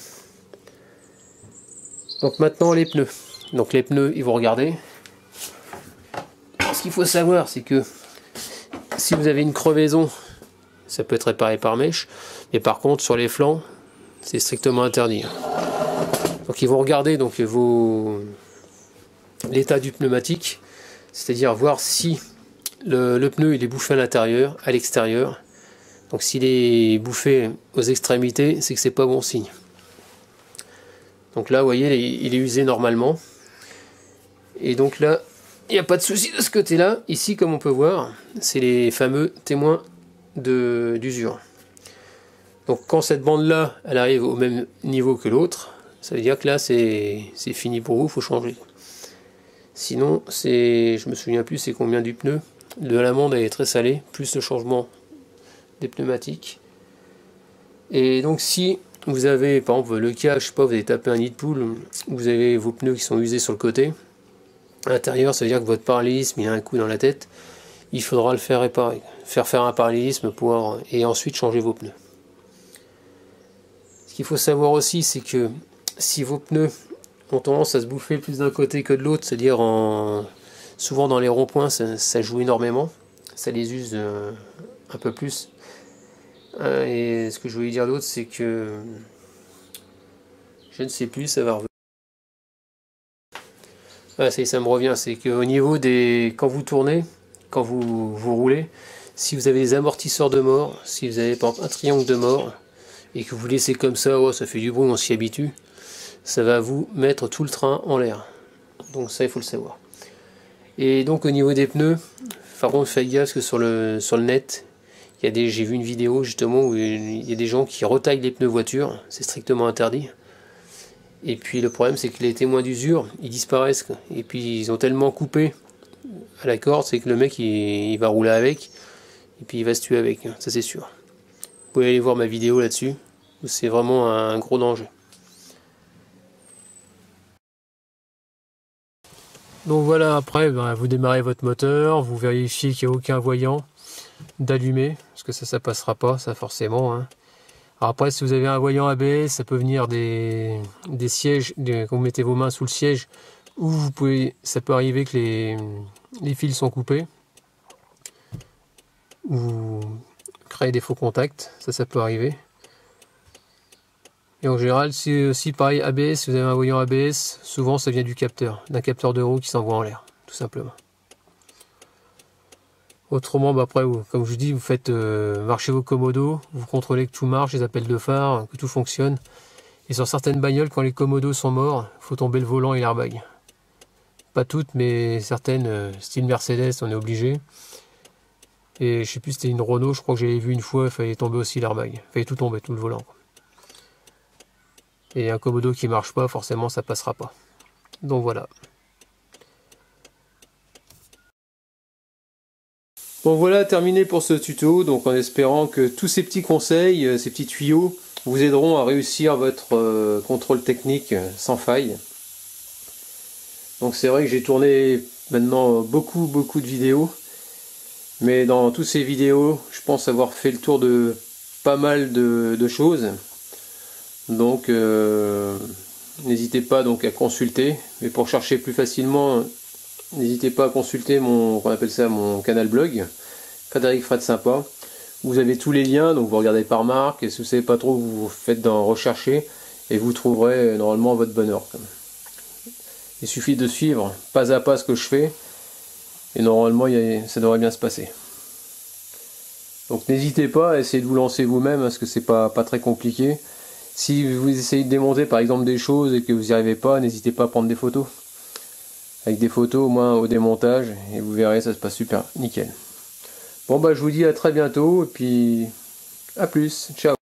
Donc maintenant les pneus. Donc les pneus, ils vont regarder. Ce qu'il faut savoir, c'est que si vous avez une crevaison, ça peut être réparé par mèche. Mais par contre, sur les flancs, c'est strictement interdit. Donc ils vont regarder donc l'état du pneumatique, c'est-à-dire voir si le pneu il est bouffé à l'intérieur, à l'extérieur. Donc s'il est bouffé aux extrémités, c'est que c'est pas bon signe. Donc là, vous voyez, il est usé normalement. Et donc là, il n'y a pas de souci de ce côté-là. Ici, comme on peut voir, c'est les fameux témoins d'usure. Donc quand cette bande-là, elle arrive au même niveau que l'autre, ça veut dire que là, c'est fini pour vous, il faut changer. Sinon, je me souviens plus c'est combien du pneu. De l'amande, elle est très salée, plus le changement des pneumatiques. Et donc si vous avez, par exemple, le cas, je sais pas, vous avez tapé un nid de poule, vous avez vos pneus qui sont usés sur le côté, à l'intérieur, ça veut dire que votre parallélisme, il a un coup dans la tête, il faudra le faire réparer, faire un parallélisme et ensuite changer vos pneus. Ce qu'il faut savoir aussi, c'est que si vos pneus ont tendance à se bouffer plus d'un côté que de l'autre, c'est-à-dire souvent dans les ronds-points, ça joue énormément, ça les use un peu plus. Et ce que je voulais dire d'autre, c'est que je ne sais plus, ça va revenir. Ah, ça me revient, c'est qu'au niveau des... Quand vous tournez, quand vous roulez, si vous avez des amortisseurs de mort, si vous avez par exemple un triangle de mort, et que vous laissez comme ça, oh, ça fait du bruit, on s'y habitue, ça va vous mettre tout le train en l'air. Donc ça, il faut le savoir. Et donc au niveau des pneus, par contre, faites gaffe, parce que sur le net, j'ai vu une vidéo justement où il y a des gens qui retaillent les pneus voiture, c'est strictement interdit. Et puis le problème, c'est que les témoins d'usure, ils disparaissent, quoi. Et puis ils ont tellement coupé à la corde, c'est que le mec il va rouler avec, et puis il va se tuer avec, ça c'est sûr. Vous pouvez aller voir ma vidéo là-dessus, c'est vraiment un gros danger. Donc voilà, après vous démarrez votre moteur, vous vérifiez qu'il n'y a aucun voyant d'allumer, parce que ça passera pas, ça forcément. Alors après, si vous avez un voyant ABS, ça peut venir des sièges, quand vous mettez vos mains sous le siège, ou ça peut arriver que les fils sont coupés, ou créer des faux contacts, ça peut arriver. Et en général, si pareil ABS, si vous avez un voyant ABS, souvent ça vient du capteur, d'un capteur de roue qui s'envoie en l'air, tout simplement. Autrement, après, comme je vous dis, vous faites marcher vos commodos, vous contrôlez que tout marche, les appels de phare, que tout fonctionne. Et sur certaines bagnoles, quand les commodos sont morts, il faut tomber le volant et l'airbag. Pas toutes, mais certaines, style Mercedes, on est obligé. Et je sais plus, c'était une Renault, je crois que j'avais vu une fois, il fallait tomber aussi l'airbag. Il fallait tout tomber, tout le volant, quoi. Et un commodo qui marche pas, forcément, ça passera pas. Donc voilà. Bon voilà, terminé pour ce tuto, donc en espérant que tous ces petits conseils, ces petits tuyaux vous aideront à réussir votre contrôle technique sans faille. Donc c'est vrai que j'ai tourné maintenant beaucoup de vidéos, mais dans toutes ces vidéos, je pense avoir fait le tour de pas mal de choses. Donc n'hésitez pas donc à consulter, mais pour chercher plus facilement, n'hésitez pas à consulter mon canal blog, Frédéric Fred Sympa. Vous avez tous les liens, donc vous regardez par marque, et si vous ne savez pas trop, vous faites dans rechercher, et vous trouverez normalement votre bonheur. Il suffit de suivre pas à pas ce que je fais, et normalement ça devrait bien se passer. Donc n'hésitez pas à essayer de vous lancer vous-même, parce que c'est pas très compliqué. Si vous essayez de démonter par exemple des choses et que vous n'y arrivez pas, n'hésitez pas à prendre des photos. Avec des photos au moins au démontage, et vous verrez, ça se passe super nickel. Bon je vous dis à très bientôt, et puis à plus, ciao.